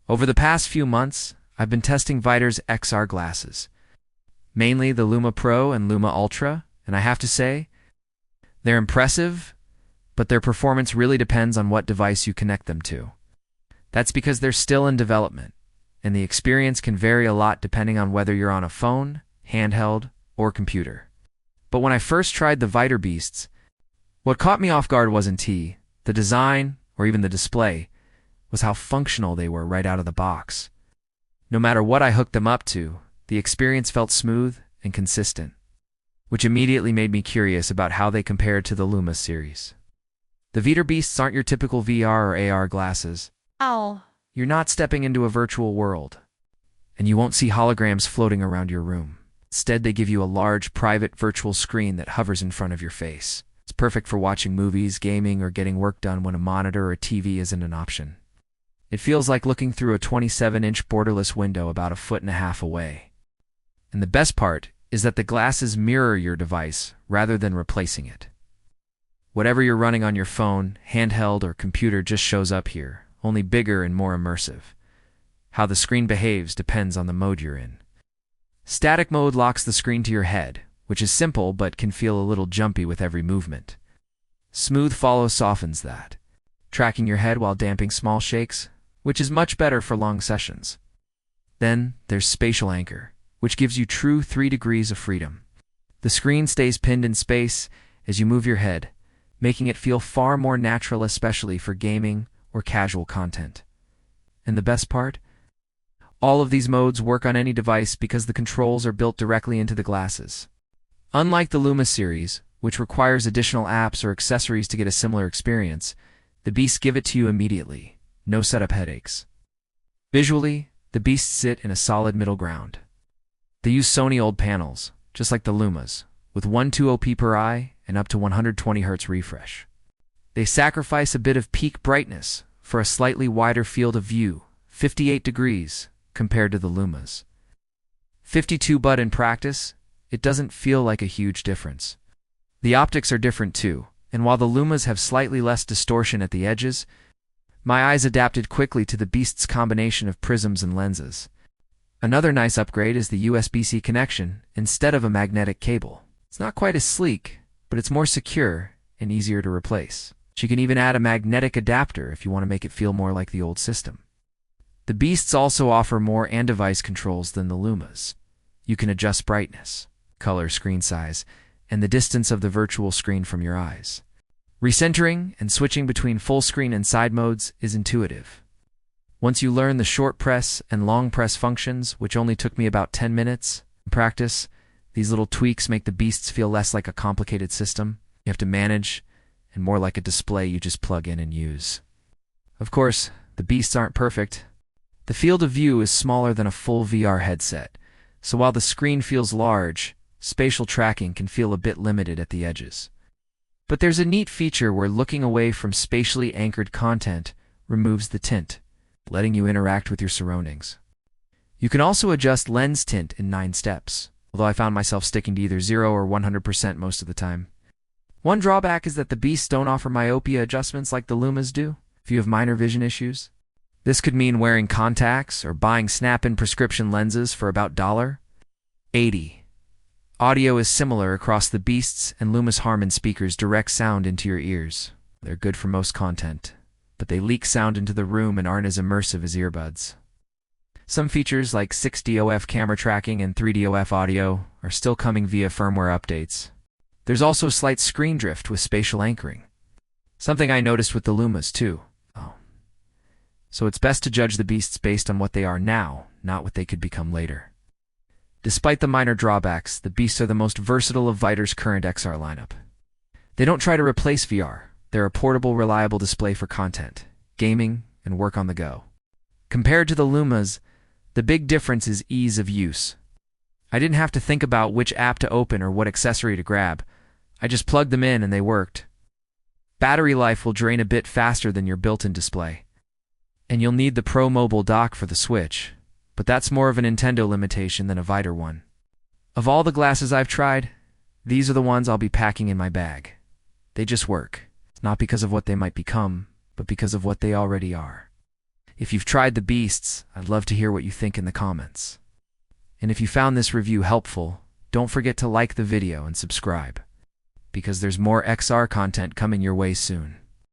Over the past few months, I've been testing Viture's XR glasses, mainly the Luma Pro and Luma Ultra, and I have to say, they're impressive, but their performance really depends on what device you connect them to. That's because they're still in development, and the experience can vary a lot depending on whether you're on a phone, handheld, or computer. But when I first tried the Viture Beasts, what caught me off guard wasn't the design, or even the display, was how functional they were right out of the box. No matter what I hooked them up to, the experience felt smooth and consistent, which immediately made me curious about how they compared to the Luma series. The Viture Beasts aren't your typical VR or AR glasses. You're not stepping into a virtual world, and you won't see holograms floating around your room. Instead, they give you a large, private virtual screen that hovers in front of your face. It's perfect for watching movies, gaming, or getting work done when a monitor or TV isn't an option. It feels like looking through a 27-inch borderless window about 1.5 feet away. And the best part is that the glasses mirror your device rather than replacing it. Whatever you're running on your phone, handheld, or computer just shows up here, only bigger and more immersive. How the screen behaves depends on the mode you're in. Static mode locks the screen to your head, which is simple but can feel a little jumpy with every movement. Smooth follow softens that, tracking your head while damping small shakes, which is much better for long sessions. Then there's Spatial Anchor, which gives you true 3 degrees of freedom. The screen stays pinned in space as you move your head, making it feel far more natural, especially for gaming or casual content. And the best part? All of these modes work on any device because the controls are built directly into the glasses. Unlike the Luma series, which requires additional apps or accessories to get a similar experience, the Beasts give it to you immediately. No setup headaches. Visually, the Beasts sit in a solid middle ground. They use Sony OLED panels, just like the Lumas, with 120p per eye and up to 120 Hz refresh. They sacrifice a bit of peak brightness for a slightly wider field of view, 58 degrees, compared to the Lumas. 52, but in practice, it doesn't feel like a huge difference. The optics are different too, and while the Lumas have slightly less distortion at the edges, my eyes adapted quickly to the Beast's combination of prisms and lenses. Another nice upgrade is the USB-C connection instead of a magnetic cable. It's not quite as sleek, but it's more secure and easier to replace. You can even add a magnetic adapter if you want to make it feel more like the old system. The Beasts also offer more on-device controls than the Lumas. You can adjust brightness, color, screen size, and the distance of the virtual screen from your eyes. Recentering and switching between full screen and side modes is intuitive. Once you learn the short press and long press functions, which only took me about 10 minutes in practice, these little tweaks make the Beasts feel less like a complicated system you have to manage and more like a display you just plug in and use. Of course, the Beasts aren't perfect. The field of view is smaller than a full VR headset, so while the screen feels large, spatial tracking can feel a bit limited at the edges. But there's a neat feature where looking away from spatially anchored content removes the tint, letting you interact with your surroundings. You can also adjust lens tint in 9 steps, although I found myself sticking to either 0 or 100% most of the time. One drawback is that the Beasts don't offer myopia adjustments like the Lumas do, if you have minor vision issues. This could mean wearing contacts or buying snap-in prescription lenses for about $80. Audio is similar across the Beasts, and Luma's Harman speakers direct sound into your ears. They're good for most content, but they leak sound into the room and aren't as immersive as earbuds. Some features like 6DOF camera tracking and 3DOF audio are still coming via firmware updates. There's also slight screen drift with spatial anchoring, something I noticed with the Lumas too. So it's best to judge the Beasts based on what they are now, not what they could become later. Despite the minor drawbacks, the Beasts are the most versatile of Viture's current XR lineup. They don't try to replace VR. They're a portable, reliable display for content, gaming, and work on the go. Compared to the Lumas, the big difference is ease of use. I didn't have to think about which app to open or what accessory to grab. I just plugged them in and they worked. Battery life will drain a bit faster than your built-in display. And you'll need the Pro Mobile dock for the Switch, but that's more of a Nintendo limitation than a Viture one. Of all the glasses I've tried, these are the ones I'll be packing in my bag. They just work, not because of what they might become, but because of what they already are. If you've tried the Beasts, I'd love to hear what you think in the comments. And if you found this review helpful, don't forget to like the video and subscribe, because there's more XR content coming your way soon.